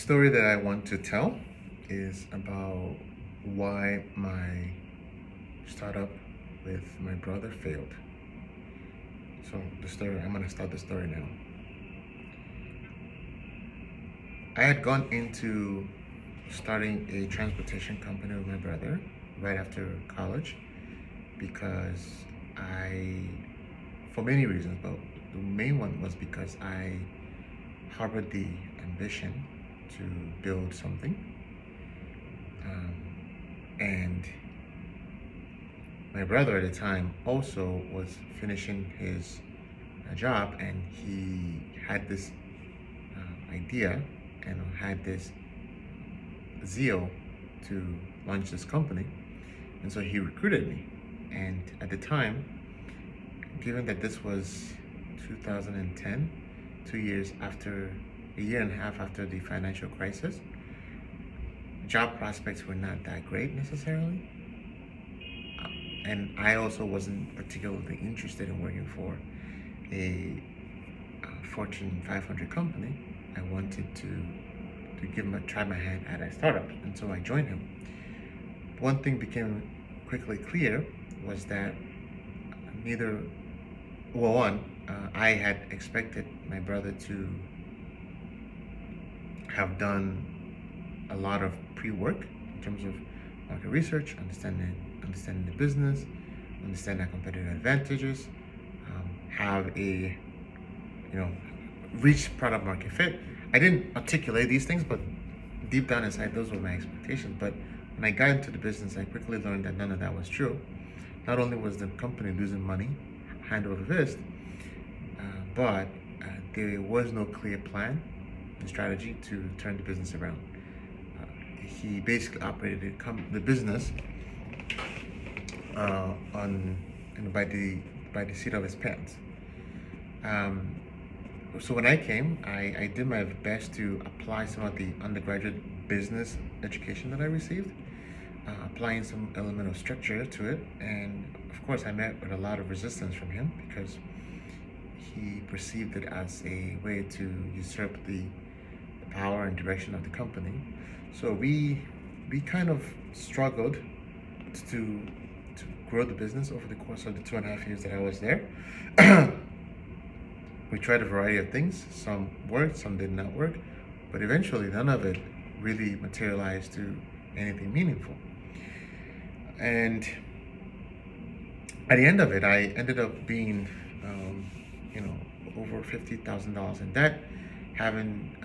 story that I want to tell is about why my startup with my brother failed. So I'm gonna start the story now. I had gone into starting a transportation company with my brother right after college because for many reasons, but the main one was because I harbored the ambition to build something. And my brother at the time also was finishing his job, and he had this idea and had this zeal to launch this company. And so he recruited me. And at the time, given that this was 2010, 2 years after, a year and a half after the financial crisis, job prospects were not that great necessarily. And I also wasn't particularly interested in working for a Fortune 500 company. I wanted to try my hand at a startup, and so I joined him. One thing became quickly clear was that I had expected my brother to have done a lot of pre-work in terms of market research, understanding the business, understand our competitive advantages, have a reach product market fit. I didn't articulate these things, but deep down inside, those were my expectations. But when I got into the business, I quickly learned that none of that was true. Not only was the company losing money, hand over fist, but there was no clear plan and strategy to turn the business around. He basically operated the business by the seat of his pants. So when I came, I did my best to apply some of the undergraduate business education that I received, applying some element of structure to it. And of course, I met with a lot of resistance from him because he perceived it as a way to usurp the power and direction of the company. So we kind of struggled to grow the business over the course of the 2.5 years that I was there. We tried a variety of things. Some worked, some did not work, but eventually none of it really materialized to anything meaningful. And at the end of it, I ended up being, over $50,000 in debt, having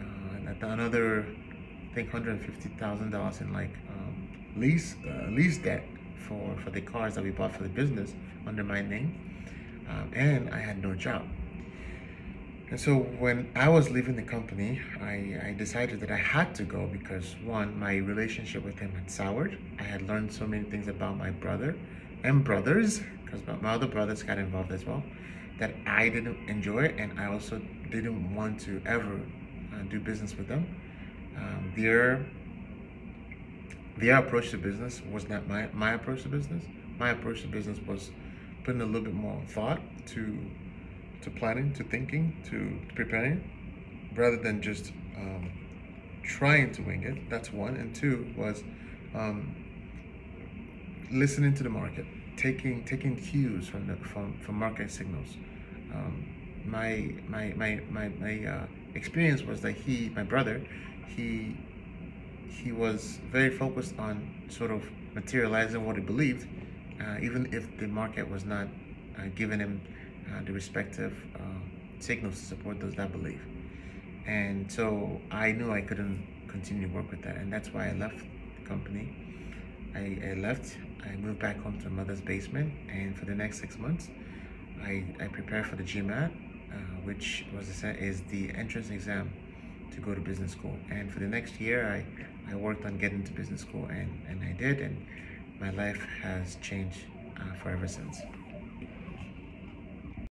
another, I think, $150,000 in lease debt for the cars that we bought for the business under my name, and I had no job. And so when I was leaving the company, I decided that I had to go because, one, my relationship with him had soured. I had learned so many things about my brother and brothers, because my other brothers got involved as well, that I didn't enjoy, and I also didn't want to ever do business with them. Their approach to business was not my approach to business. My approach to business was putting a little bit more thought to planning, to thinking, to preparing, rather than just trying to wing it. That's one. And two was listening to the market, taking cues from market signals. My experience was that my brother, he was very focused on sort of materializing what he believed, even if the market was not giving him the respective signals to support that belief. And so I knew I couldn't continue to work with that, and that's why I left the company. I left. I moved back home to my mother's basement, and for the next 6 months, I prepared for the GMAT, which is the entrance exam to go to business school. And for the next year, I worked on getting to business school, and I did, and my life has changed forever since.